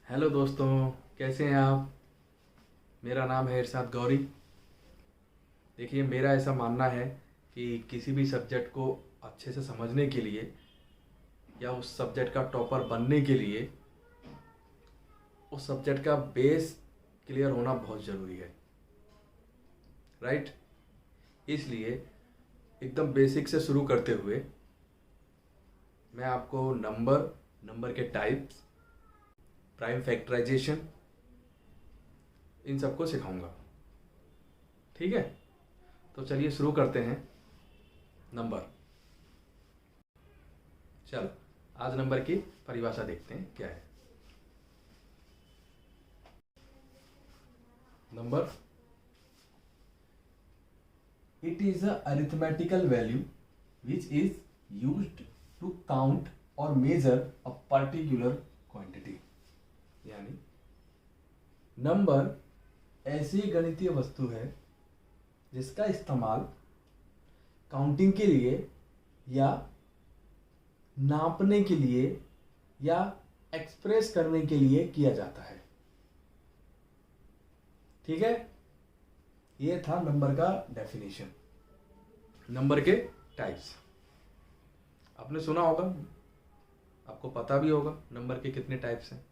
Hello दोस्तों, कैसे हैं आप। मेरा नाम है इरशाद गौरी। देखिए, मेरा ऐसा मानना है कि किसी भी सब्जेक्ट को अच्छे से समझने के लिए या उस सब्जेक्ट का टॉपर बनने के लिए उस सब्जेक्ट का बेस क्लियर होना बहुत ज़रूरी है। राइट। इसलिए एकदम बेसिक से शुरू करते हुए मैं आपको नंबर के टाइप्स, प्राइम फैक्टराइजेशन, इन सबको सिखाऊंगा। ठीक है, तो चलिए शुरू करते हैं। नंबर। चलो, आज नंबर की परिभाषा देखते हैं क्या है। Number, it is a arithmetical value which is used to count or measure a particular quantity। यानी नंबर ऐसी गणितीय वस्तु है जिसका इस्तेमाल काउंटिंग के लिए या नापने के लिए या एक्सप्रेस करने के लिए किया जाता है। ठीक है, ये था नंबर का डेफिनेशन। नंबर के टाइप्स आपने सुना होगा, आपको पता भी होगा नंबर के कितने टाइप्स हैं।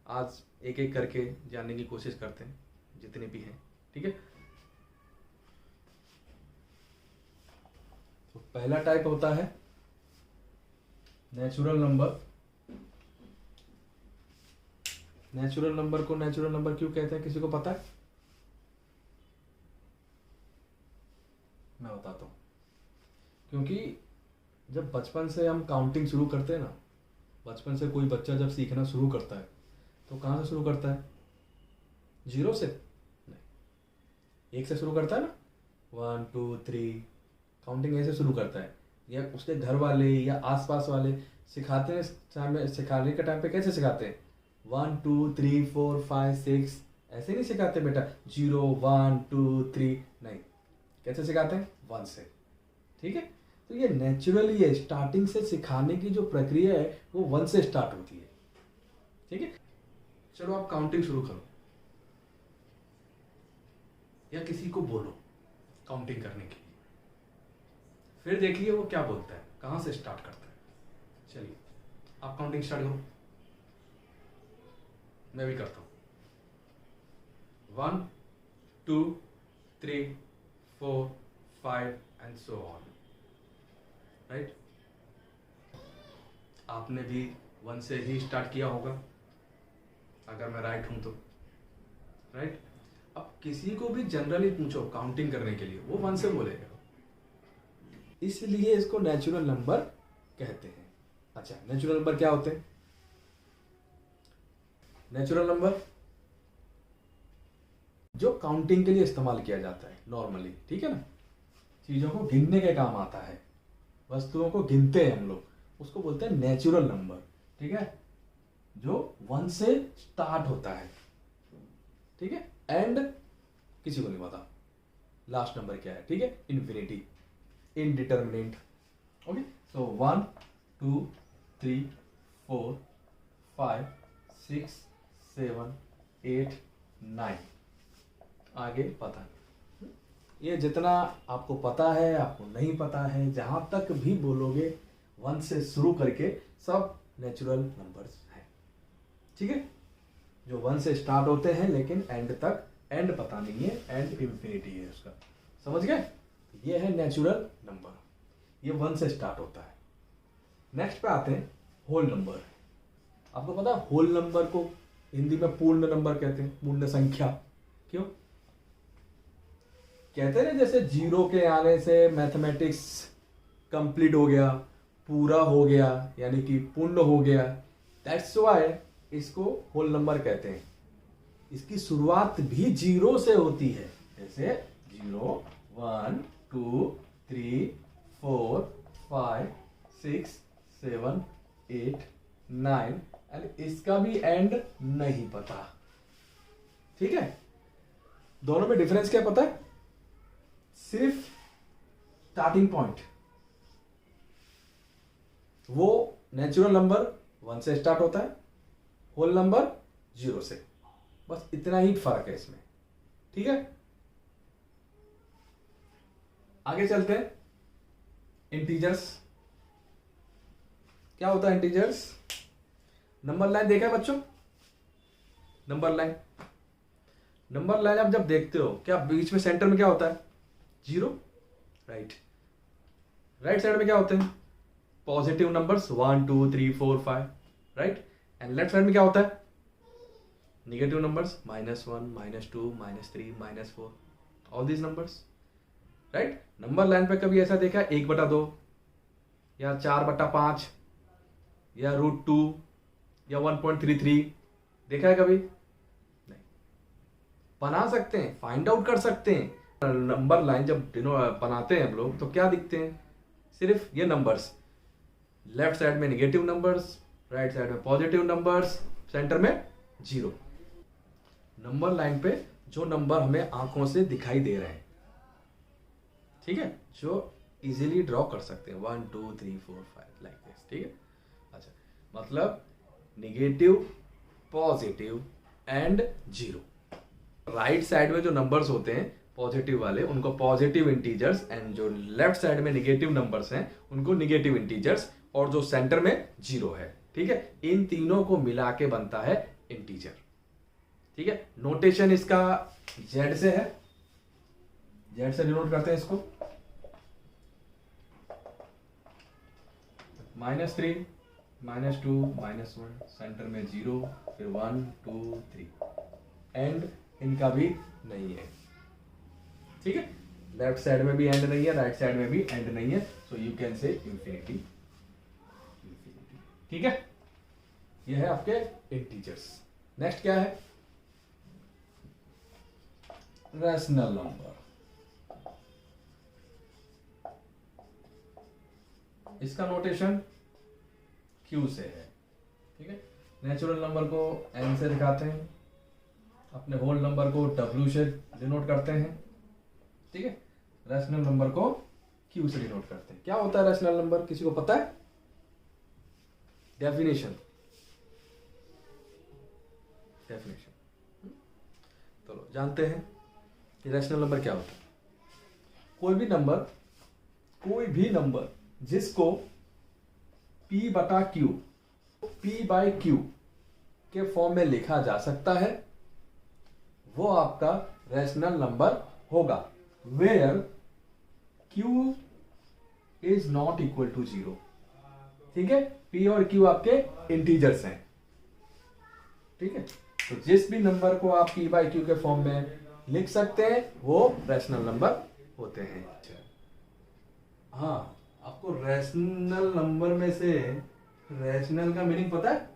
आज एक एक करके जानने की कोशिश करते हैं, जितने भी हैं। ठीक है, तो पहला टाइप होता है नेचुरल नंबर। नेचुरल नंबर को नेचुरल नंबर क्यों कहते हैं, किसी को पता है? मैं बताता हूँ। क्योंकि जब बचपन से हम काउंटिंग शुरू करते हैं ना, बचपन से कोई बच्चा जब सीखना शुरू करता है तो कहाँ से शुरू करता है? जीरो से नहीं, एक से शुरू करता है ना। 1 2 3 काउंटिंग ऐसे शुरू करता है। या उसके घर वाले या आसपास वाले सिखाते हैं, सिखाने के टाइम पे कैसे सिखाते हैं? 1 2 3 4 5 6 ऐसे नहीं सिखाते बेटा, 0 1 2 3 नहीं। कैसे सिखाते हैं? 1 से। ठीक है, तो ये नेचुरली है। स्टार्टिंग से सिखाने की जो प्रक्रिया है वो 1 से स्टार्ट होती है। ठीक है, चलो आप काउंटिंग शुरू करो या किसी को बोलो काउंटिंग करने के लिए, फिर देखिए वो क्या बोलता है, कहां से स्टार्ट करता है। चलिए आप काउंटिंग स्टार्ट करो, मैं भी करता हूं। 1 2 3 4 5 एंड सो ऑन। राइट, आपने भी 1 से ही स्टार्ट किया होगा अगर मैं राइट हूं तो। राइट, अब किसी को भी जनरली पूछो काउंटिंग करने के लिए, वो 1 से बोलेगा। इसलिए इसको नेचुरल नंबर कहते हैं। अच्छा, नेचुरल नंबर क्या होते हैं? नेचुरल नंबर जो काउंटिंग के लिए इस्तेमाल किया जाता है नॉर्मली, ठीक है ना, चीजों को गिनने के काम आता है, वस्तुओं को गिनते हैं हम लोग, उसको बोलते हैं नेचुरल नंबर। ठीक है, जो 1 से स्टार्ट होता है। ठीक है, एंड किसी को नहीं पता लास्ट नंबर क्या है। ठीक है, इन्फिनिटी, इनडिटर्मिनेट। ओके, सो 1 2 3 4 5 6 7 8 9, आगे पता नहीं। ये जितना आपको पता है, आपको नहीं पता है, जहां तक भी बोलोगे 1 से शुरू करके सब नेचुरल नंबर्स हैं। ठीक है, जो 1 से स्टार्ट होते हैं लेकिन एंड तक, एंड पता नहीं है, एंड इंफिनिटी है उसका। समझ गए? ये है नेचुरल नंबर, ये 1 से स्टार्ट होता है। नेक्स्ट पे आते हैं होल नंबर। आपको पता है होल नंबर को हिंदी में पूर्ण नंबर कहते हैं, पूर्ण संख्या। क्यों कहते हैं? जैसे जीरो के आने से मैथमेटिक्स कंप्लीट हो गया, पूरा हो गया, यानी कि पूर्ण हो गया। दैट्स व्हाई इसको होल नंबर कहते हैं। इसकी शुरुआत भी जीरो से होती है, जैसे 0 1 2 3 4 5 6 7 8 9, एंड इसका भी एंड नहीं पता। ठीक है, दोनों में डिफरेंस क्या पता है? सिर्फ स्टार्टिंग पॉइंट। वो नेचुरल नंबर 1 से स्टार्ट होता है, होल नंबर 0 से। बस इतना ही फर्क है इसमें, ठीक है। आगे चलते हैं। इंटीजर्स क्या होता है? इंटीजर्स नंबर लाइन देखा है बच्चों? नंबर लाइन, नंबर लाइन आप जब देखते हो, क्या बीच में सेंटर में क्या होता है? 0, राइट। राइट साइड में क्या होते हैं? Positive numbers 1 2 3 4 5, right. And left side में क्या होता है? Negative numbers -1 -2 -3 -4, all these numbers, right. Number line पे कभी ऐसा देखा 1/2 या 4/5 या √2 या 1.33 देखा है कभी? नहीं। बना सकते हैं, फाइंड आउट कर सकते हैं। नंबर लाइन जब बनाते हैं हम लोग तो क्या दिखते हैं? सिर्फ ये नंबर्स, लेफ्ट साइड में नेगेटिव नंबर्स, राइट साइड में पॉजिटिव नंबर्स, सेंटर में 0। नंबर लाइन पे जो नंबर हमें आंखों से दिखाई दे रहे हैं, ठीक है, जो इजीली ड्रॉ कर सकते हैं 1 2 3 4 5 लाइक दिस, ठीक है। अच्छा, मतलब negative, positive and 0। Right side में जो नंबर्स होते हैं पॉजिटिव वाले, उनको पॉजिटिव इंटीजर्स, एंड जो लेफ्ट साइड में नेगेटिव नंबर्स हैं उनको नेगेटिव इंटीजर्स, और जो सेंटर में 0 है, ठीक है। इन तीनों को मिला के बनता है इंटीजर, ठीक है। नोटेशन इसका जेड से है, जेड से डिनोट करते हैं इसको। -3 -2 -1, सेंटर में 0, फिर 1 2 3, एंड इनका भी नहीं है, ठीक है। लेफ्ट साइड में भी एंड नहीं है, राइट साइड में भी एंड नहीं है, so you can say infinity, ठीक है। ये है आपके इंटीजर्स। नेक्स्ट क्या है? Rational number. इसका नोटेशन क्यू से है, ठीक है। नेचुरल नंबर को एन से दिखाते हैं, अपने होल नंबर को डब्ल्यू से डिनोट करते हैं, ठीक है। रैशनल नंबर को क्यू से डिनोट करते हैं। क्या होता है रैशनल नंबर? किसी को पता है? डेफिनेशन, चलो जानते हैं कि रैशनल नंबर क्या होता है। कोई भी नंबर जिसको p/q, p/q के फॉर्म में लिखा जा सकता है, वो आपका रैशनल नंबर होगा, where q is not equal to 0, ठीक है। p और q आपके इंटीजर्स हैं, ठीक है। तो जिस भी नंबर को आप p/q के फॉर्म में लिख सकते हैं वो रैशनल नंबर होते हैं। हाँ, आपको रैशनल नंबर में से रैशनल का मीनिंग पता है?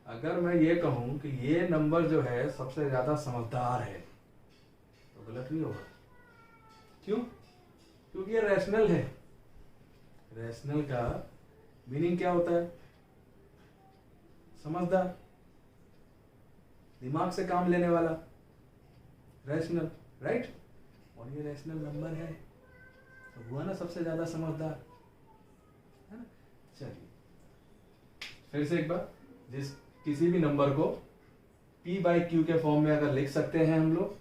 अगर मैं ये कहूं कि ये नंबर जो है सबसे ज्यादा समझदार है तो गलत नहीं होगा। क्यों? क्योंकि ये रैशनल है। रैशनल का मीनिंग क्या होता है? समझदार, दिमाग से काम लेने वाला, रैशनल, राइट। और ये रैशनल नंबर है तो हुआ ना सबसे ज्यादा समझदार, है ना। चलिए फिर से एक बार, किसी भी नंबर को p/q के फॉर्म में अगर लिख सकते हैं हम लोग,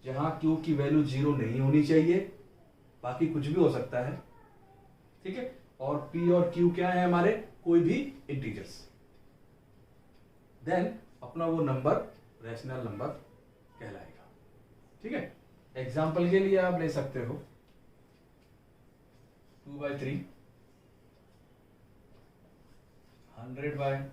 जहां q की वैल्यू 0 नहीं होनी चाहिए, बाकी कुछ भी हो सकता है, ठीक है। और p और q क्या है हमारे? कोई भी इंटीजर्स, देन अपना वो नंबर रैशनल नंबर कहलाएगा, ठीक है। एग्जाम्पल के लिए आप ले सकते हो 2/3, 100/,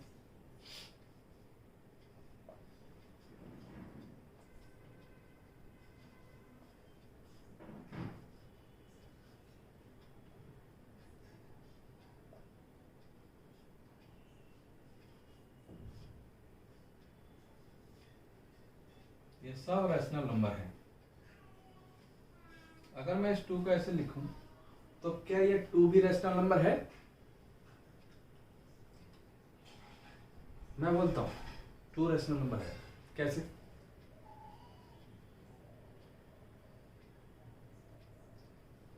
ये सब रैशनल नंबर है। अगर मैं इस 2 को ऐसे लिखूं तो क्या ये 2 भी रैशनल नंबर है? मैं बोलता हूं 2 रैशनल नंबर है। कैसे?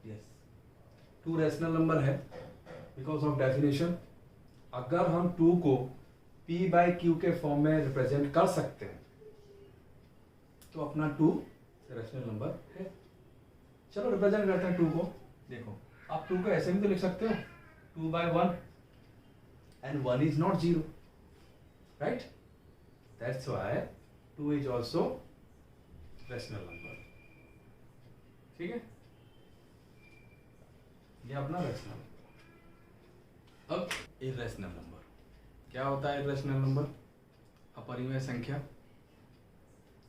यस, 2 रैशनल नंबर है बिकॉज ऑफ डेफिनेशन। अगर हम 2 को p बाई क्यू के फॉर्म में रिप्रेजेंट कर सकते हैं तो अपना 2 रैशनल नंबर है। चलो रिप्रेजेंट करते हैं 2 को। देखो आप 2 को ऐसे भी तो लिख सकते हो 2 by 1 and 1 is not 0, right? That's why 2 is also rational number. ठीक है, ये अपना रैशनल नंबर। अब इर्रेशनल नंबर क्या होता है? इर्रेशनल नंबर अपरिमेय संख्या।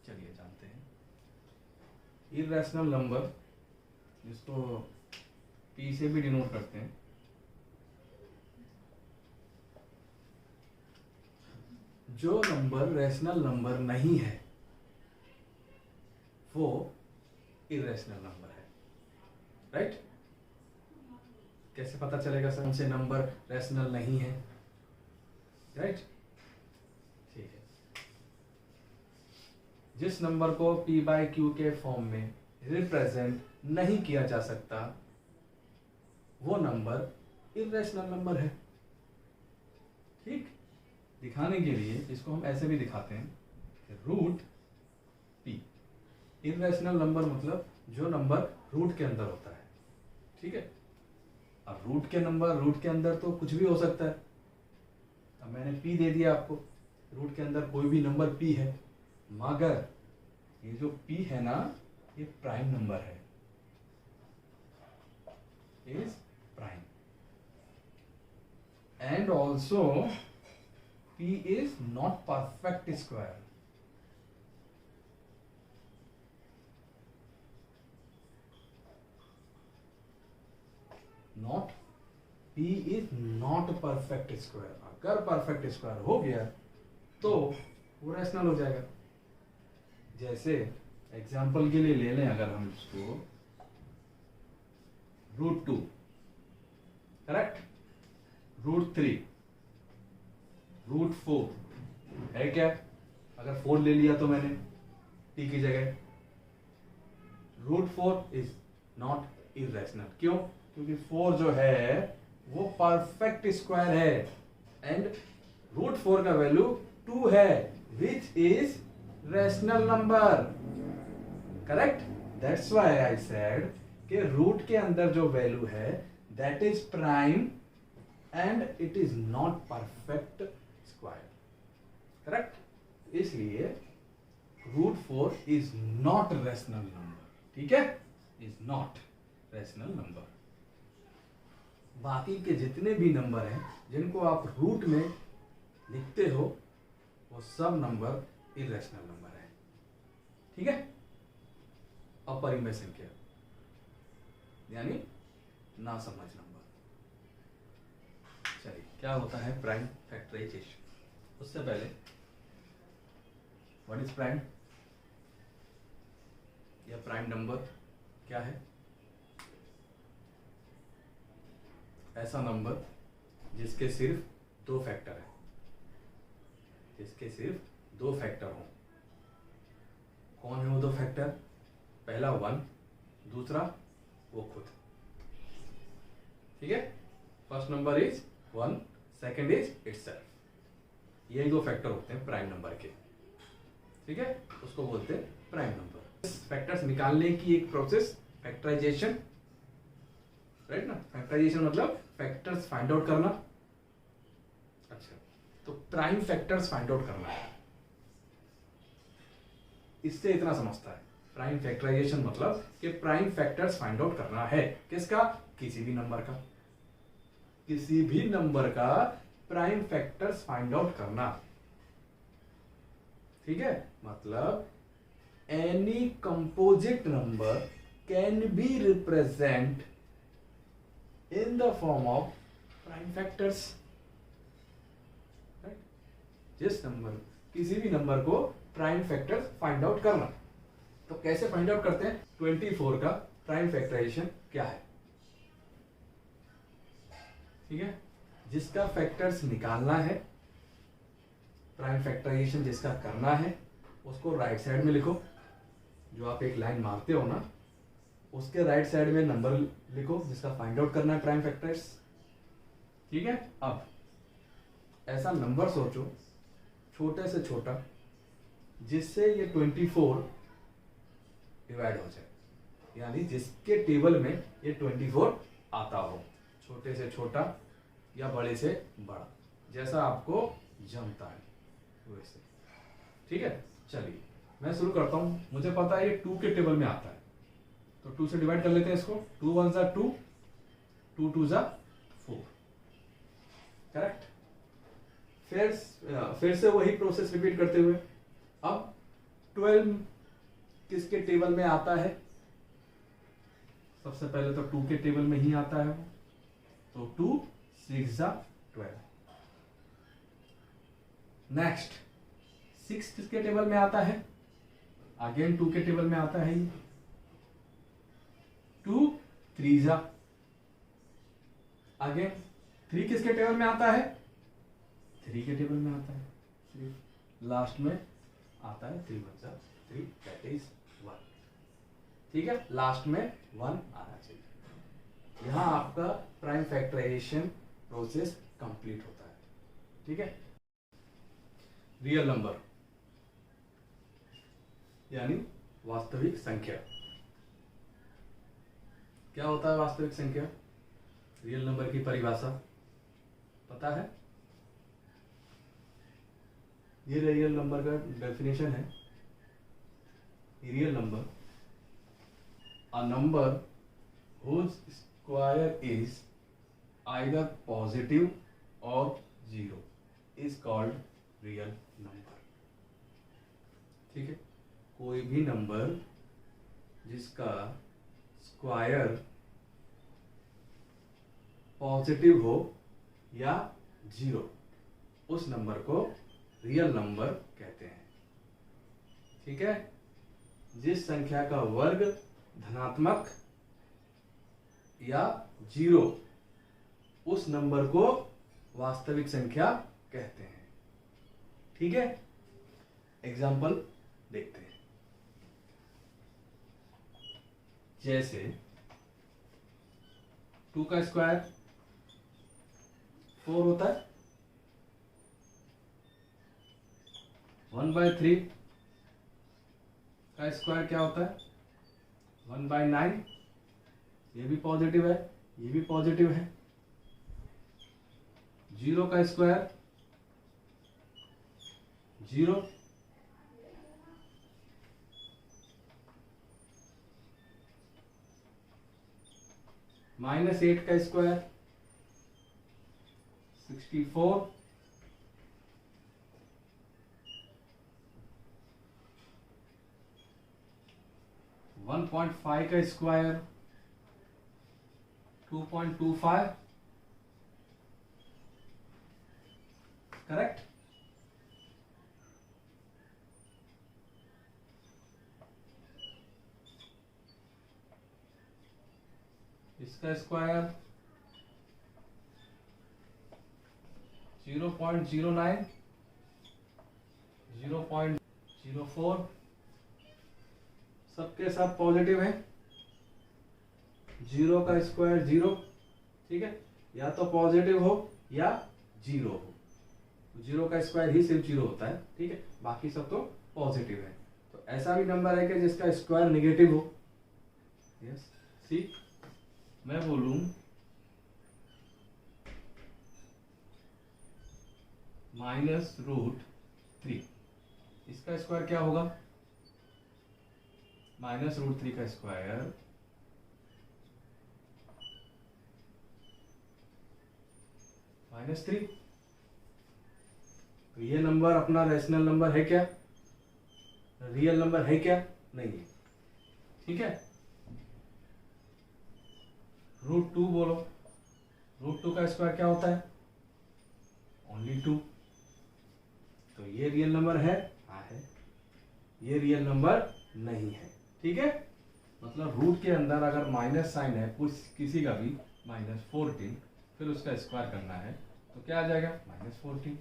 चलिए जानते हैं। इर्रेशनल नंबर जिसको p से भी डिनोट करते हैं, जो नंबर रैशनल नंबर नहीं है वो इर्रेशनल नंबर है, राइट? कैसे पता चलेगा सर कौन से नंबर रैशनल नहीं है, राइट? ठीक है, जिस नंबर को p बाई क्यू के फॉर्म में रिप्रेजेंट नहीं किया जा सकता वो नंबर इर्रेशनल नंबर है। ठीक, दिखाने के लिए इसको हम ऐसे भी दिखाते हैं, रूट p। इर्रेशनल नंबर मतलब जो नंबर रूट के अंदर होता है। ठीक है, अब रूट के अंदर तो कुछ भी हो सकता है। अब मैंने p दे दिया आपको, रूट के अंदर कोई भी नंबर p है, मगर ये जो p है ना ये प्राइम नंबर है, is prime, and also p is not perfect square। Not p is not perfect square। अगर परफेक्ट स्क्वायर हो गया तो वो रैशनल हो जाएगा। जैसे एग्जाम्पल के लिए ले लें, अगर हम इसको √2, करेक्ट, √3, √4 है क्या? अगर 4 ले लिया तो मैंने t की जगह, √4 इज नॉट इर्रेशनल। क्यों? क्योंकि 4 जो है वो परफेक्ट स्क्वायर है एंड √4 का वैल्यू 2 है, which is rational number, correct? That's why I said कि रूट के अंदर जो वैल्यू है that is prime and it is not perfect square, correct? इसलिए √4 इज नॉट रैशनल नंबर। ठीक है, इज नॉट रैशनल नंबर। बाकी के जितने भी नंबर हैं जिनको आप रूट में लिखते हो वो सब नंबर इर्रेशनल नंबर है। ठीक है, अपरिमेय संख्या यानी ना समझ नंबर। चलिए, क्या होता है प्राइम फैक्टराइजेशन? उससे पहले व्हाट इज प्राइम या प्राइम नंबर क्या है? ऐसा नंबर जिसके सिर्फ 2 फैक्टर है, जिसके सिर्फ 2 फैक्टर हों। कौन है वो 2 फैक्टर? पहला 1, दूसरा वो खुद। ठीक है, first number is 1, second is itself. यही 2 फैक्टर होते हैं प्राइम नंबर के। ठीक है, उसको बोलते हैं प्राइम नंबर। फैक्टर्स निकालने की एक प्रोसेस फैक्टराइजेशन, राइट ना? फैक्टराइजेशन मतलब फैक्टर्स फाइंड आउट करना। अच्छा, तो प्राइम फैक्टर्स फाइंड आउट करना है, इससे इतना समझता है। प्राइम फैक्टराइजेशन मतलब कि प्राइम फैक्टर्स फाइंड आउट करना है। किसका? किसी भी नंबर का, किसी भी नंबर का प्राइम फैक्टर्स फाइंड आउट करना। ठीक है, मतलब any composite number can B represent in the form of prime factors, right? जिस नंबर, किसी भी नंबर को प्राइम फैक्टर्स फाइंड आउट करना। तो कैसे फाइंड आउट करते हैं? 24 का प्राइम फैक्टराइजेशन क्या है? ठीक है, जिसका फैक्टर्स निकालना है, प्राइम फैक्टराइजेशन जिसका करना है, उसको राइट साइड में लिखो। जो आप एक लाइन मारते हो ना, उसके राइट साइड में नंबर लिखो जिसका फाइंड आउट करना है प्राइम फैक्टर्स। ठीक है, अब ऐसा नंबर सोचो छोटे से छोटा जिससे ये 24 डिवाइड हो जाए, यानी जिसके टेबल में ये 24 आता हो, छोटे से छोटा या बड़े से बड़ा, जैसा आपको जमता है वैसे। ठीक है, चलिए मैं शुरू करता हूं। मुझे पता है ये 2 के टेबल में आता है, तो 2 से डिवाइड कर लेते हैं इसको। 2 1 जा 2, 2 2 जा 4, करेक्ट। फिर से वही प्रोसेस रिपीट करते हुए, अब 12 किसके टेबल में आता है? सबसे पहले तो 2 के टेबल में ही आता है वो, तो 2 6 जा 12। नेक्स्ट 6 किसके टेबल में आता है? अगेन 2 के टेबल में आता है ये, 2 3 जा। अगेन 3 किसके टेबल में आता है? 3 के टेबल में आता है 3। लास्ट में आता है 3 1 जा 3, दैट इज 1। ठीक है, लास्ट में 1 आना चाहिए। यहां आपका प्राइम फैक्टराइजेशन प्रोसेस कंप्लीट होता है। ठीक है, रियल नंबर यानी वास्तविक संख्या। क्या होता है वास्तविक संख्या? रियल नंबर की परिभाषा पता है? ये रियल नंबर का डेफिनेशन है। Real number, a number whose square is either positive or zero is called real number। ठीक है, कोई भी नंबर जिसका स्क्वायर पॉजिटिव हो या जीरो, उस नंबर को रियल नंबर कहते हैं। ठीक है, जिस संख्या का वर्ग धनात्मक या जीरो, उस नंबर को वास्तविक संख्या कहते हैं। ठीक है, एग्जाम्पल देखते हैं। जैसे 2 का स्क्वायर 4 होता है, 1/3 का स्क्वायर क्या होता है? 1/9। ये भी पॉजिटिव है, ये भी पॉजिटिव है। 0 का स्क्वायर 0। -8 का स्क्वायर 64। 1.5 का स्क्वायर 2.25। करेक्ट। इसका स्क्वायर 0.09, 0.04, सबके सब पॉजिटिव है। 0 का स्क्वायर 0। ठीक है, या तो पॉजिटिव हो या जीरो हो। 0 का स्क्वायर ही सिर्फ 0 होता है। ठीक है, बाकी सब तो पॉजिटिव है। तो ऐसा भी नंबर है कि जिसका स्क्वायर नेगेटिव हो। यस, सी मैं बोलूं -√3, इसका स्क्वायर क्या होगा? -√3 का स्क्वायर -3। तो ये नंबर अपना रेशनल नंबर है क्या? रियल नंबर है क्या? नहीं है। ठीक है, √2 बोलो। √2 का स्क्वायर क्या होता है? ओनली 2। तो ये रियल नंबर है? हाँ है। ये रियल नंबर नहीं है। ठीक है, मतलब रूट के अंदर अगर माइनस साइन है कुछ किसी का भी, -14, फिर उसका स्क्वायर करना है तो क्या आ जाएगा? -14।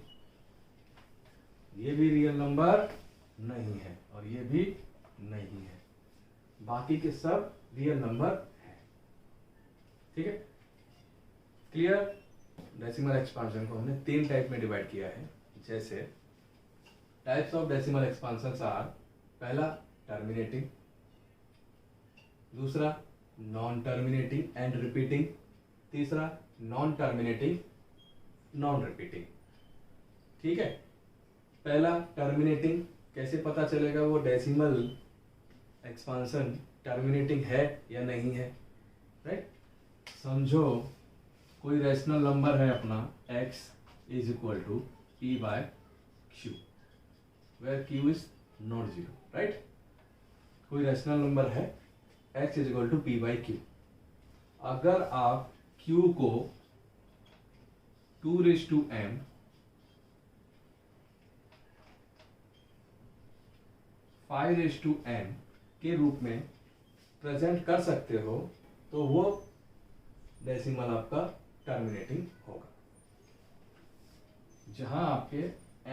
ये भी रियल नंबर नहीं है और ये भी नहीं है। बाकी के सब रियल नंबर हैं। ठीक है, क्लियर? डेसिमल एक्सपांशन को हमने 3 टाइप में डिवाइड किया है। जैसे types of decimal expansion are, पहला टर्मिनेटिंग, दूसरा नॉन टर्मिनेटिंग एंड रिपीटिंग, तीसरा नॉन टर्मिनेटिंग नॉन रिपीटिंग। ठीक है, पहला टर्मिनेटिंग, कैसे पता चलेगा वो डेसिमल एक्सपांशन टर्मिनेटिंग है या नहीं है, राइट। समझो कोई रैशनल नंबर है अपना x is equal to p by q, where q is not zero, right. कोई रैशनल नंबर है x is equal to p by q। अगर आप q को 2m 5m के रूप में प्रेजेंट कर सकते हो तो वो डेसिमल आपका टर्मिनेटिंग होगा, जहां आपके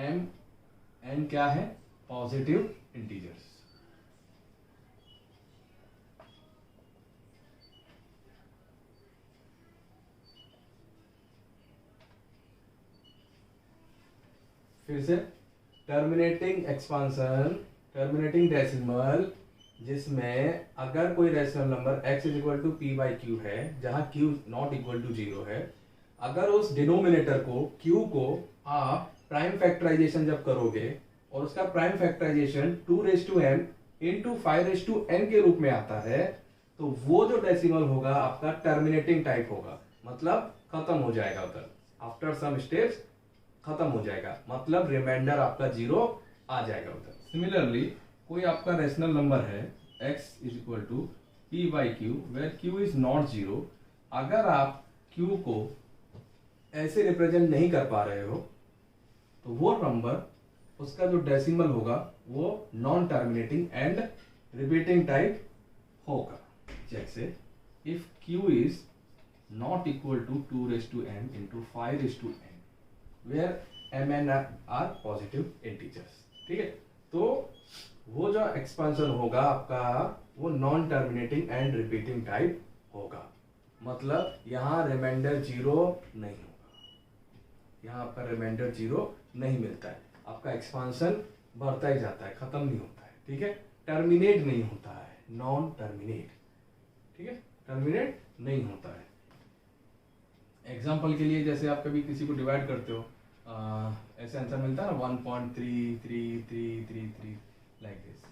m n क्या है, पॉजिटिव इंटीजर्स। फिर से टर्मिनेटिंग एक्सपांशन, टर्मिनेटिंग डेसिमल, जिसमें अगर कोई rational number x is equal to p by q है, जहां q not equal to zero है, अगर उस डिनोमिनेटर को q को आप प्राइम फैक्टराइजेशन जब करोगे और उसका prime factorisation 2m into 5n के रूप में आता है, तो वो जो डेसिमल होगा आपका टर्मिनेटिंग टाइप होगा, मतलब खत्म हो जाएगा उधर, आफ्टर सम स्टेप्स खत्म हो जाएगा, मतलब रिमाइंडर आपका जीरो आ जाएगा उधर। सिमिलरली कोई आपका रैशनल नंबर है x is equal to p by q, where q is not zero. अगर आप q को ऐसे रिप्रेजेंट नहीं कर पा रहे हो तो वो नंबर, उसका जो डेसिमल होगा वो non terminating and repeating type होगा। जैसे if q is not equal to 2m into 5n, where mn are positive integers. ठीक है, तो वो जो एक्सपांशन होगा आपका वो non terminating and repeating type होगा, मतलब यहाँ रिमाइंडर जीरो नहीं होगा, यहाँ आपका रिमाइंडर जीरो नहीं मिलता है, आपका एक्सपांशन बढ़ता ही जाता है, खत्म नहीं होता है। ठीक है, टर्मिनेट नहीं होता है, नॉन टर्मिनेट। ठीक है, टर्मिनेट नहीं होता है। एग्जाम्पल के लिए जैसे आप कभी किसी को डिवाइड करते हो, ऐसे आंसर मिलता है ना 1.333333 लाइक दिस,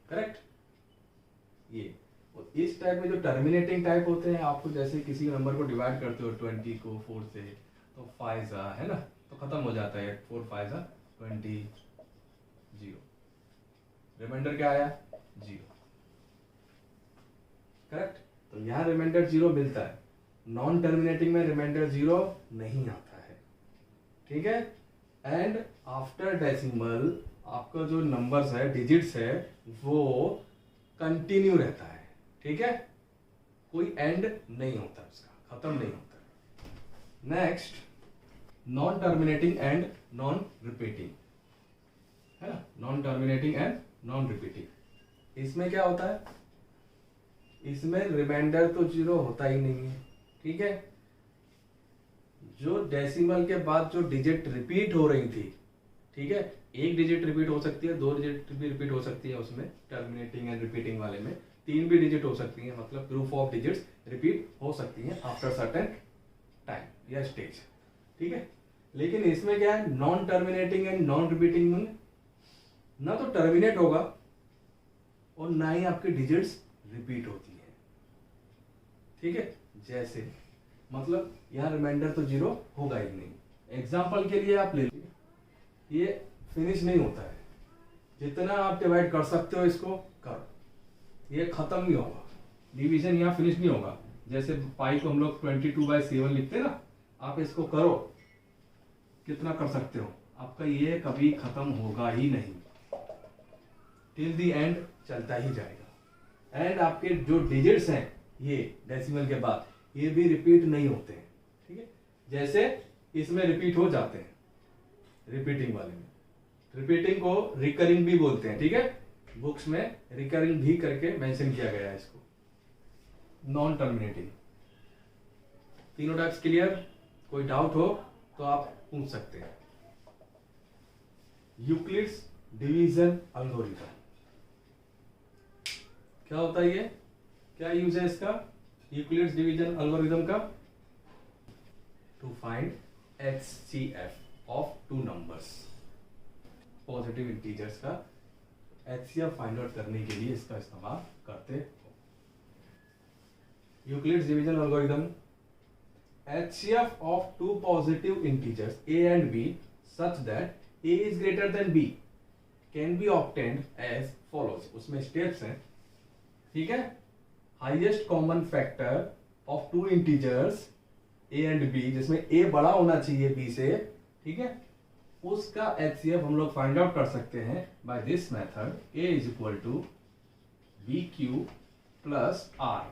करेक्ट। ये इस टाइप में जो टर्मिनेटिंग टाइप होते हैं, आपको जैसे किसी नंबर को डिवाइड करते हो 20 को 4 से, तो 5 है ना, तो खत्म हो जाता है 4 5 20, जीरो, रिमाइंडर क्या आया, जीरो, करेक्ट। तो यहाँ रिमाइंडर जीरो मिलता है, नॉन टर्मिनेटिंग में रिमाइंडर जीरो नहीं आता है। ठीक है, एंड आफ्टर डेसिमल आपका जो नंबर्स है, डिजिट्स है, वो कंटिन्यू रहता है। ठीक है, कोई एंड नहीं होता उसका, खत्म नहीं होता। Next, non terminating and non repeating, है ना, non terminating and non repeating. इसमें क्या होता है, इसमें रिमाइंडर तो जीरो होता ही नहीं है। ठीक है, जो डेसिमल के बाद जो डिजिट रिपीट हो रही थी, ठीक है, एक डिजिट रिपीट हो सकती है, 2 डिजिट भी रिपीट हो सकती है, उसमें टर्मिनेटिंग एंड रिपीटिंग वाले में 3 भी डिजिट हो सकती है, मतलब ग्रुप ऑफ डिजिट्स रिपीट हो सकती हैं आफ्टर सर्टेन टाइम या स्टेज। ठीक है, लेकिन इसमें क्या है, non terminating and non repeating में ना तो टर्मिनेट होगा और ना ही आपकी डिजिट्स रिपीट होती है। ठीक है, जैसे मतलब यहाँ रिमाइंडर तो जीरो होगा ही नहीं। एग्जाम्पल के लिए आप ले लीजिए, ये फिनिश नहीं होता है, जितना आप डिवाइड कर सकते हो इसको करो, ये खत्म नहीं होगा, डिवीजन यहाँ फिनिश नहीं होगा। जैसे पाई को हम लोग 22/7 लिखते हैं ना, आप इसको करो, कितना कर सकते हो, आपका ये कभी खत्म होगा ही नहीं, टिल दी एंड चलता ही जाएगा। एंड आपके जो डिजिट्स हैं ये डेसिमल के बाद, ये भी रिपीट नहीं होते हैं। ठीक है, जैसे इसमें रिपीट हो जाते हैं, रिपीटिंग वाले में, रिपीटिंग को रिकरिंग भी बोलते हैं। ठीक है, बुक्स में रिकरिंग भी करके मेंशन किया गया है इसको। नॉन टर्मिनेटिंग, तीनों टाइप्स क्लियर। कोई डाउट हो तो आप पूछ सकते हैं। यूक्लिड्स डिवीजन अल्गोरिथम क्या होता है, ये क्या यूज है इसका, यूक्लिड्स डिवीजन अल्गोरिथम का? To find HCF of two numbers, positive integers का HCF फाइंड आउट करने के लिए इसका इस्तेमाल करते हो। Euclid's division algorithm, HCF of two positive integers a and b such that a is greater than b can be obtained as follows। उसमें steps हैं, ठीक है। Highest common factor of two integers a and b, जिसमें a बड़ा होना चाहिए b से, ठीक है, उसका HCF हम लोग फाइंड आउट कर सकते हैं by this method, a is equal to BQ plus r।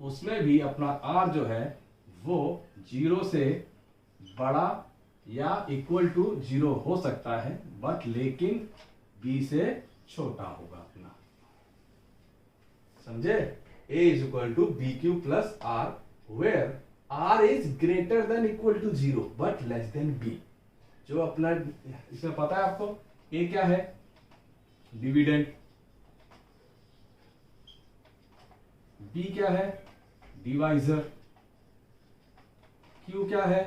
उसमें भी अपना r जो है वो 0 से बड़ा या इक्वल टू 0 हो सकता है, बट लेकिन b से छोटा होगा अपना, समझे। a is equal to BQ plus r where r is greater than equal to 0 but less than b। जो अपना इसमें पता है आपको, a क्या है, डिविडेंड, b क्या है, डिवाइजर, Q क्या है,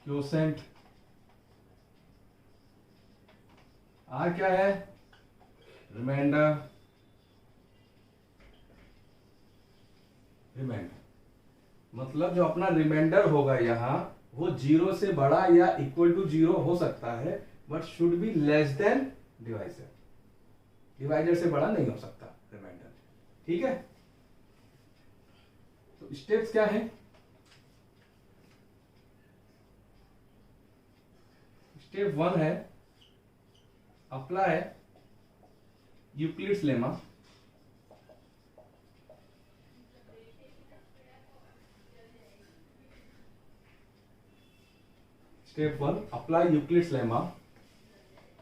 क्वोशेंट, R क्या है, रिमाइंडर, मतलब जो अपना रिमाइंडर होगा यहाँ वो 0 से बड़ा या इक्वल टू 0 हो सकता है, but should be less than divisor. Divisor से बड़ा नहीं हो सकता रिमाइंडर, ठीक है। तो स्टेप्स क्या है, स्टेप 1 है apply Euclid's lemma. Step 1 apply Euclid's lemma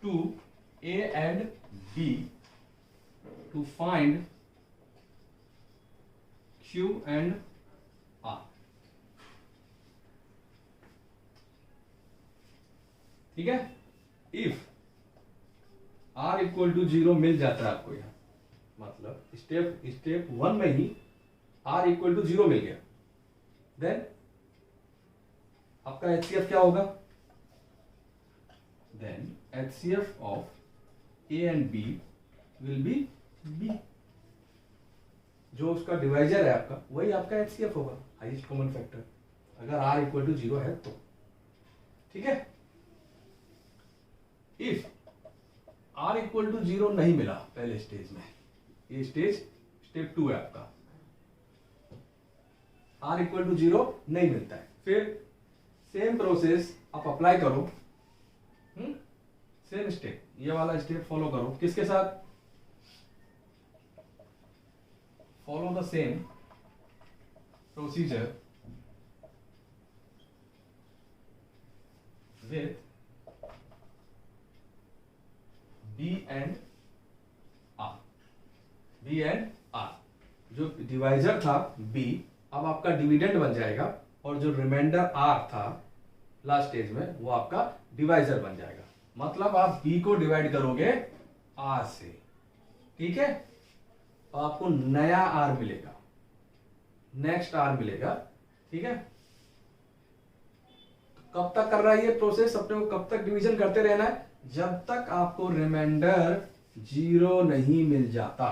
to A and B to find Q and R, ठीक है। इफ R इक्वल टू 0 मिल जाता है आपको यहां, मतलब स्टेप 1 में ही R इक्वल टू 0 मिल गया, देन आपका HCF क्या होगा, then HCF of A and B will be B। जो उसका डिवाइजर है आपका वही आपका HCF होगा, हाईएस्ट कॉमन फैक्टर, अगर R इक्वल टू 0 है तो, ठीक है। इफ R इक्वल टू 0 नहीं मिला पहले स्टेज में, ये स्टेप 2 है आपका, R इक्वल टू 0 नहीं मिलता है, फिर सेम प्रोसेस आप अप्लाई करो, सेम स्टेप, ये वाला स्टेप फॉलो करो, किसके साथ, follow the same procedure with B and R। जो डिवाइजर था B अब आपका डिविडेंड बन जाएगा, और जो रिमाइंडर R था लास्ट स्टेज में वो आपका डिवाइजर बन जाएगा। मतलब आप B को डिवाइड करोगे R से, ठीक है, तो आपको नया R मिलेगा, नेक्स्ट R मिलेगा, ठीक है। तो कब तक कर रहा है ये प्रोसेस, अपने को कब तक डिवीजन करते रहना है, जब तक आपको रिमाइंडर 0 नहीं मिल जाता।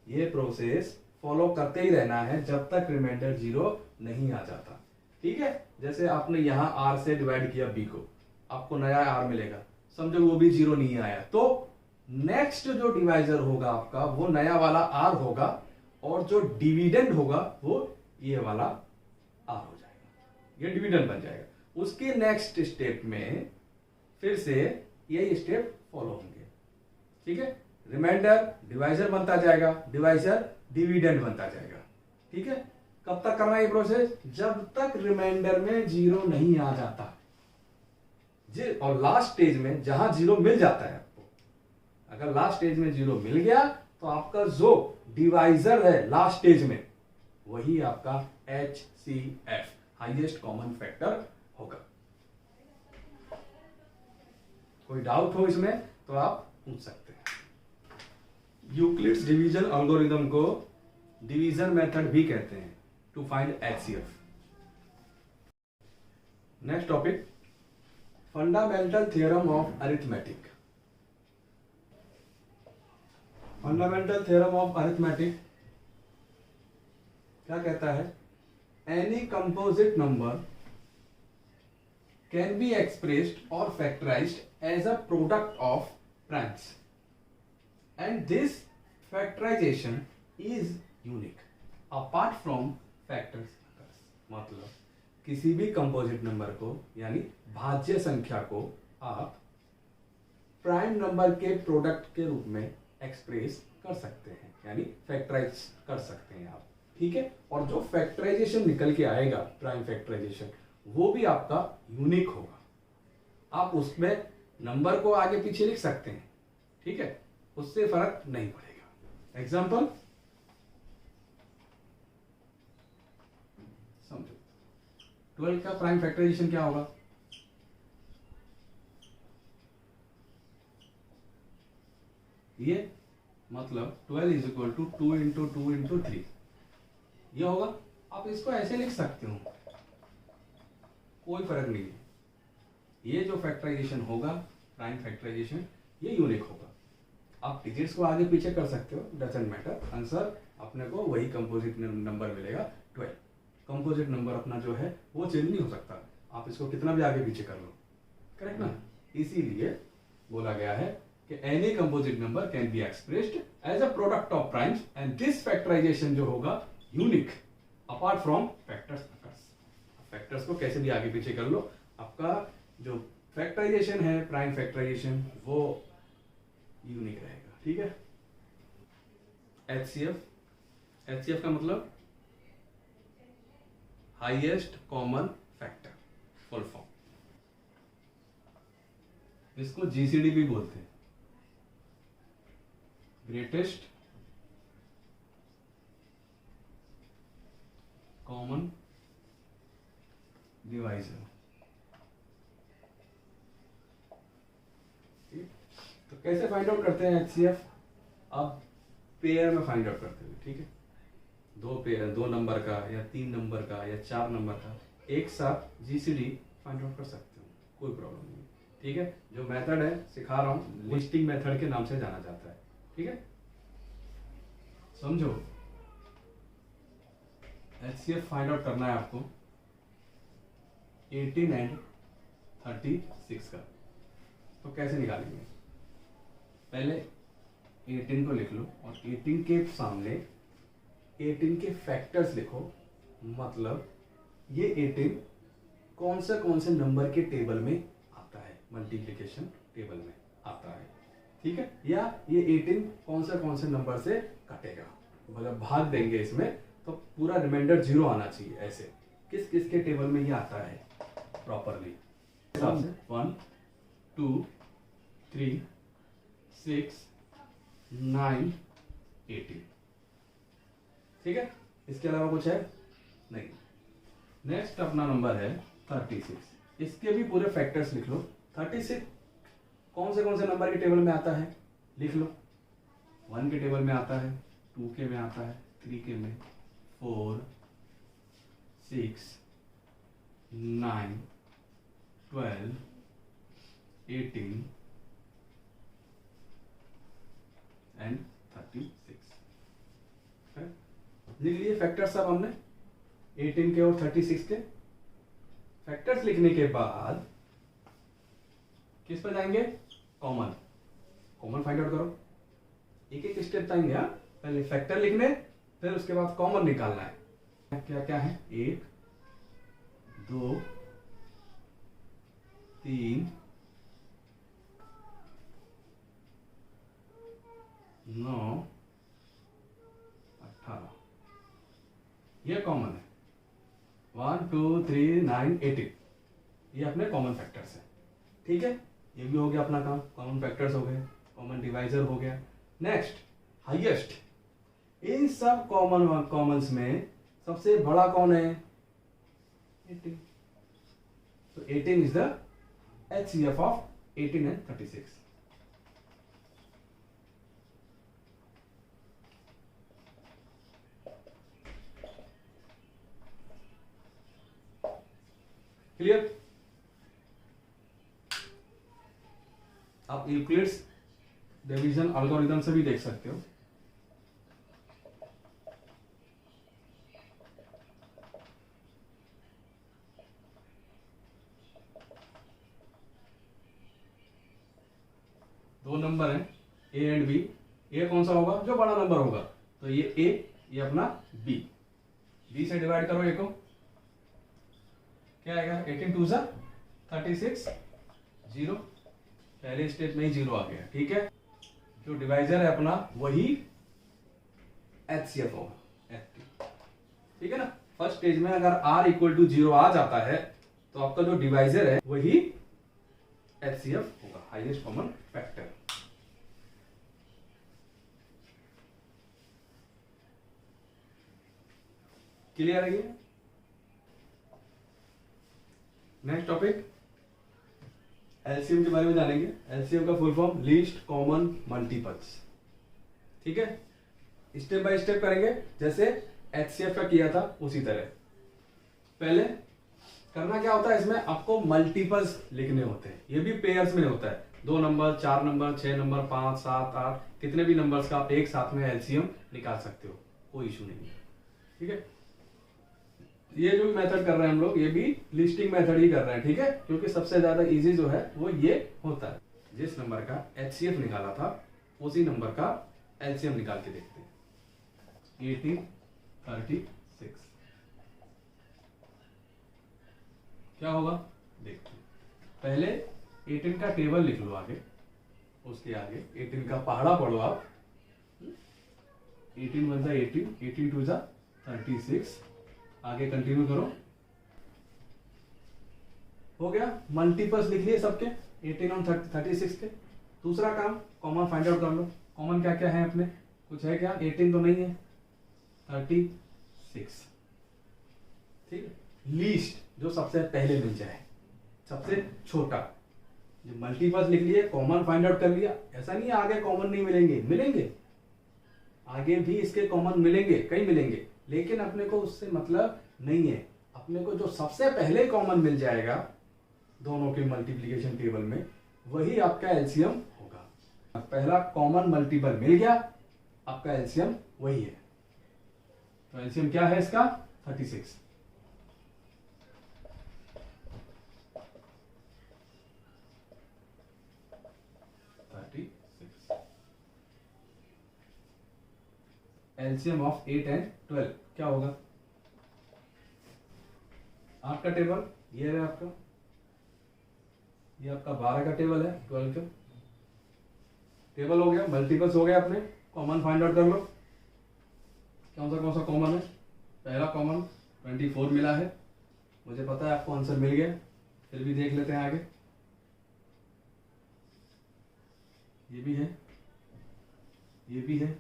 ये प्रोसेस फॉलो करते ही रहना है जब तक रिमाइंडर 0 नहीं आ जाता, ठीक है। जैसे आपने यहां R से डिवाइड किया B को, आपको नया R मिलेगा, समझो वो भी 0 नहीं आया, तो नेक्स्ट जो डिवाइजर होगा आपका वो नया वाला R होगा, और जो डिविडेंड होगा वो ये वाला R हो जाएगा, ये डिविडेंड बन जाएगा। उसके नेक्स्ट स्टेप में फिर से यही स्टेप फॉलो होंगे, ठीक है। रिमाइंडर डिवाइजर बनता जाएगा, डिवाइजर डिविडेंड बनता जाएगा, ठीक है। कब तक करना है ये प्रोसेस, जब तक रिमाइंडर में 0 नहीं आ जाता जी। और लास्ट स्टेज में जहां 0 मिल जाता है आपको, अगर लास्ट स्टेज में 0 मिल गया तो आपका जो डिवाइजर है लास्ट स्टेज में वही आपका HCF, हाईएस्ट कॉमन फैक्टर होगा। कोई डाउट हो इसमें तो आप पूछ सकते हैं। यूक्लिड्स डिवीजन एल्गोरिथम को डिवीजन मेथड भी कहते हैं to find HCF. Next topic, fundamental theorem of arithmetic. Fundamental theorem of arithmetic क्या कहता है? Any composite number can be expressed और factorized as a product of primes and this factorization is unique apart from factors. मतलब किसी भी composite number को यानी भाज्य संख्या को आप प्राइम नंबर के प्रोडक्ट के रूप में एक्सप्रेस कर सकते हैं, यानी फैक्टराइज कर सकते हैं आप, ठीक है। और जो फैक्टराइजेशन निकल के आएगा, प्राइम फैक्टराइजेशन, वो भी आपका यूनिक होगा। आप उसमें नंबर को आगे पीछे लिख सकते हैं, ठीक है, उससे फर्क नहीं पड़ेगा। एग्जाम्पल समझो, 12 का प्राइम फैक्टराइजेशन क्या होगा? ये मतलब 12 is equal to 2 into 2 into 3 ये होगा। आप इसको ऐसे लिख सकते हो, कोई फर्क नहीं है। ये जो फैक्टराइजेशन होगा, प्राइम फैक्टराइजेशन, ये यूनिक होगा। आप डिजिट्स को आगे पीछे कर सकते हो, डजंट मैटर, आंसर अपने को वही कंपोजिट नंबर मिलेगा 12। कंपोजिट नंबर अपना जो है वो चेंज नहीं हो सकता, आप इसको कितना भी आगे पीछे कर लो, करेक्ट ना। इसीलिए बोला गया है कि any composite number can be expressed as a product of primes and this factorisation जो होगा unique apart from factors. Factors को कैसे भी आगे पीछे कर लो, आपका जो फैक्टराइजेशन है, प्राइम फैक्टराइजेशन, वो यूनिक रहेगा, ठीक है। एचसीएफ, एचसीएफ का मतलब highest common factor, full form. इसको जीसीडी भी बोलते हैं, ग्रेटेस्ट कॉमन डिवाइजर। तो कैसे फाइंड आउट करते हैं एचसीएफ? आप पेयर में फाइंड आउट करते हैं, ठीक है। दो पेयर, 2 नंबर का या 3 नंबर का या 4 नंबर का एक साथ जीसीडी फाइंड आउट कर सकते हो, कोई प्रॉब्लम नहीं, ठीक है। जो मेथड है सिखा रहा हूं, लिस्टिंग मेथड के नाम से जाना जाता है, ठीक है। समझो, एचसीएफ फाइंड आउट करना है आपको 18 एंड 36 का। तो कैसे निकालेंगे? पहले 18 को लिख लो और 18 के सामने 18 के फैक्टर्स लिखो। मतलब ये 18 कौन से नंबर के टेबल में आता है, मल्टीप्लिकेशन टेबल में आता है, ठीक है। या ये 18 कौन से नंबर से कटेगा, मतलब भाग देंगे इसमें तो पूरा रिमाइंडर 0 आना चाहिए। ऐसे किस किस के टेबल में ये आता है प्रॉपरली, 1 2 3 6 9 18, ठीक है। इसके अलावा कुछ है नहीं। नेक्स्ट अपना नंबर है 36, इसके भी पूरे फैक्टर्स लिख लो। 36 कौन से नंबर के टेबल में आता है लिख लो। 1 के टेबल में आता है, 2 के में आता है, 3 के में, 4 6 9 12 18 एंड 36। लिख लिए फैक्टर्स सब हमने 18 के और 36 के। फैक्टर्स लिखने के बाद किस पर जाएंगे? कॉमन फाइंड आउट करो। एक एक स्टेप जाएंगे। पहले फैक्टर लिखने, फिर उसके बाद कॉमन निकालना है। क्या क्या है? 1 2 3 9 18, ये कॉमन है। 1 2 3 9 18, ये अपने कॉमन फैक्टर्स है, ठीक है। ये भी हो गया अपना काम, कॉमन फैक्टर्स हो गए, कॉमन डिवाइजर हो गया। Next highest. इन सब कॉमन्स में सबसे बड़ा कौन है? 18. So 18 is the HCF of 18 and 36. Clear? आप यूक्लिड्स डिवीजन एल्गोरिथम से भी देख सकते हो। दो नंबर हैं ए एंड बी। ए कौन सा होगा? जो बड़ा नंबर होगा। तो ये ए, ये अपना बी। बी से डिवाइड करो ए को, क्या आएगा? 18 2 36, 0। पहले स्टेप में ही 0 आ गया। ठीक है, जो डिवाइजर है अपना वही HCF होगा, HT। ठीक है ना? फर्स्ट स्टेज में अगर R इक्वल टू 0 आ जाता है तो आपका जो डिवाइजर है वही HCF होगा, हाईएस्ट कॉमन फैक्टर। क्लियर है ये? नेक्स्ट टॉपिक एलसीएम के बारे में जानेंगे। एलसीएम का full form least common multiples. ठीक है, स्टेप बाय स्टेप करेंगे, जैसे एचसीएफ का किया था उसी तरह। पहले करना क्या होता है, इसमें आपको मल्टीपल्स लिखने होते हैं। ये भी पेयर्स में होता है, 2 नंबर, 4 नंबर, 6 नंबर, 5, 7, 8, कितने भी नंबर्स का आप एक साथ में एलसीएम निकाल सकते हो, कोई इशू नहीं है। ठीक है, ये जो मेथड कर रहे हैं हम लोग, ये भी लिस्टिंग मेथड ही कर रहे हैं। ठीक है, क्योंकि सबसे ज्यादा इजी जो है वो ये होता है। जिस नंबर का एचसीएफ निकाला था उसी नंबर का एलसीएम निकाल के देखते हैं। 18 36 क्या होगा देखते हैं। पहले 18 का टेबल लिख लो आगे, उसके आगे 18 का पहाड़ा पढ़ो आप। 18 1 जा 18, 18 2 जा 36, आगे कंटिन्यू करो। हो गया, मल्टीपल्स लिख लिए सबके 18 और 36 के। दूसरा काम कॉमन फाइंड आउट कर लो। कॉमन क्या क्या है अपने, कुछ है क्या? 18 तो नहीं है, 36। ठीक है, लीस्ट जो सबसे पहले मिल जाए, सबसे छोटा। जो मल्टीपल्स लिख लिए, कॉमन फाइंड आउट कर लिया। ऐसा नहीं है आगे कॉमन नहीं मिलेंगे, मिलेंगे, आगे भी इसके कॉमन मिलेंगे, कई मिलेंगे, लेकिन अपने को उससे मतलब नहीं है। अपने को जो सबसे पहले कॉमन मिल जाएगा दोनों के मल्टीप्लिकेशन टेबल में, वही आपका एलसीएम होगा। पहला कॉमन मल्टीपल मिल गया, आपका एलसीएम वही है। तो एलसीएम क्या है इसका? 36। एलसीएम ऑफ 8 एंड 12 क्या होगा? आपका टेबल ये है, आपका ये आपका 12 का टेबल है, 12 का टेबल हो गया। मल्टीपल्स हो गया, अपने कॉमन फाइंड आउट कर लो। कौन सा कॉमन है? पहला कॉमन 24 मिला है, मुझे पता है आपको आंसर मिल गया, फिर भी देख लेते हैं आगे। ये भी है, ये भी है,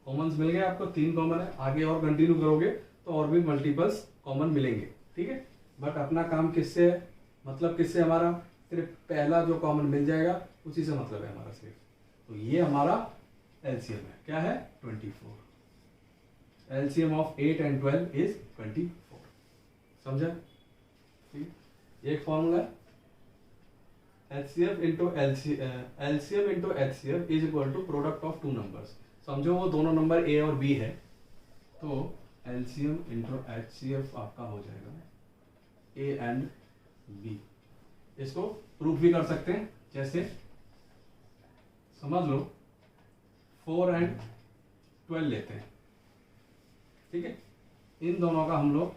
कॉमन्स मिल गए आपको, 3 कॉमन है। आगे और कंटिन्यू करोगे तो और भी मल्टीपल्स कॉमन मिलेंगे। ठीक है, बट अपना काम किससे है, मतलब किससे? हमारा सिर्फ पहला जो कॉमन मिल जाएगा उसी से मतलब है हमारा सिर्फ। तो ये हमारा एलसीएम है, क्या है? 24। LCM of 8 and 12 is 24। समझा? ठीक, एक फॉर्मूला है, HCF into LCM into HCF is equal to product of 2 numbers. समझो वो दोनों नंबर A और B है, तो LCM इंटू HCF आपका हो जाएगा A एंड B। इसको प्रूफ भी कर सकते हैं, जैसे समझ लो 4 एंड 12 लेते हैं। ठीक है, इन दोनों का हम लोग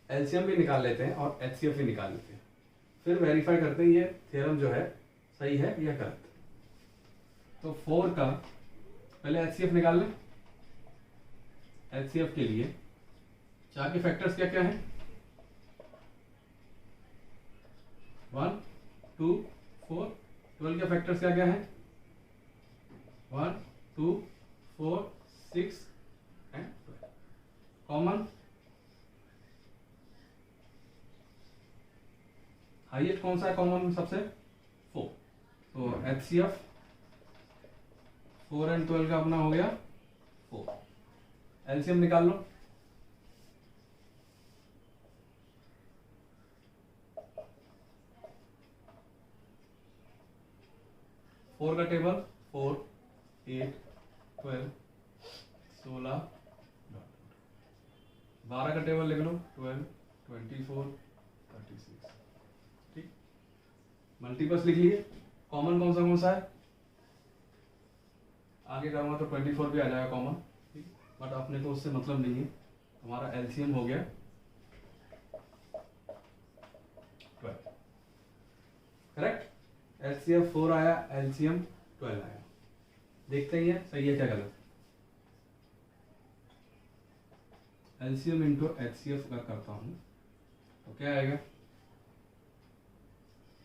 LCM भी निकाल लेते हैं और HCF भी निकाल लेते हैं, फिर वेरीफाई करते हैं ये थ्योरम जो है सही है या गलत। तो 4 का पहले HCF निकाल लें। HCF के लिए 4 के फैक्टर्स क्या क्या हैं? 1 2 4। 12 के फैक्टर्स क्या क्या हैं? 1 2 4 6 एंड 12। कॉमन हाईएस्ट कौन सा है कॉमन सबसे? 4। तो HCF 4 and 12 का अपना हो गया 4। एलसीएम निकाल लो। फोर का टेबल 4, 8, 12, 16, 12 का टेबल लिख लो 12, 24, 36। ठीक, मल्टीपल्स लिख लिए। कॉमन कौन सा है? आगे करूँगा तो 24 भी आ जाएगा कॉमन, ठीक, बट अपने को उससे मतलब नहीं है। हमारा एलसीएम हो गया 12, करेक्ट। एलसीएम 4 आया, एलसीएम 12 आया। देखते ही है सही है क्या गलत। एलसीएम इंटू एचसीएफ अगर करता हूं तो क्या आएगा?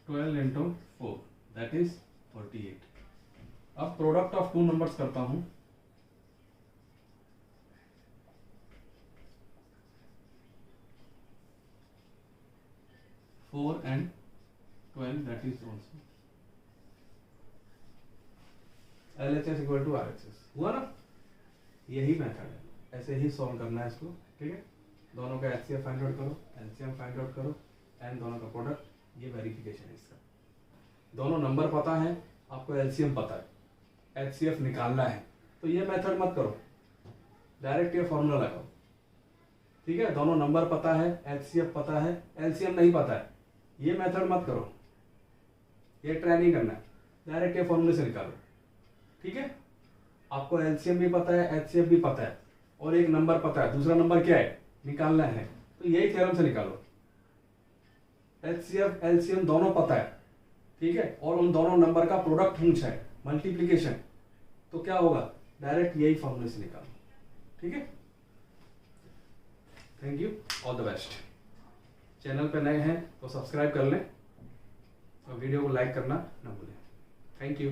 12 इंटू 4 दैट इज 48। अब प्रोडक्ट ऑफ टू नंबर्स करता हूं। Four and 12 that is also LHS equal to RHS। हुआ ना? यही मेथड है, ऐसे ही सॉल्व करना है इसको, ठीक है। दोनों का HCF फाइंड आउट करो, LCM फाइंड आउट करो, एंड दोनों का प्रोडक्ट, ये वेरिफिकेशन है इसका। दोनों नंबर पता है, आपको LCM पता है, HCF निकालना है, तो ये मेथड मत करो, डायरेक्ट ये फॉर्मूला लगाओ, ठीक है। दोनों नंबर पता है, HCF पता है, LCM नहीं पता है, ये मेथड मत करो, ये ट्राई नहीं करना है, डायरेक्ट ये फॉर्मूले से निकालो, ठीक है। आपको LCM भी पता है, HCF भी पता है, और एक नंबर पता है, दूसरा नंबर क्या है निकालना है, तो यही थ्योरम से निकालो। HCF LCM दोनों पता है, ठीक है, और उन दोनों नंबर का प्रोडक्ट पूछा है, मल्टीप्लीकेशन, तो क्या होगा? डायरेक्ट यही फॉर्मूले से निकालो, ठीक है। Thank you, all the best. Channel पे नए हैं तो सब्सक्राइब कर लें और वीडियो को लाइक करना ना भूलें। Thank you.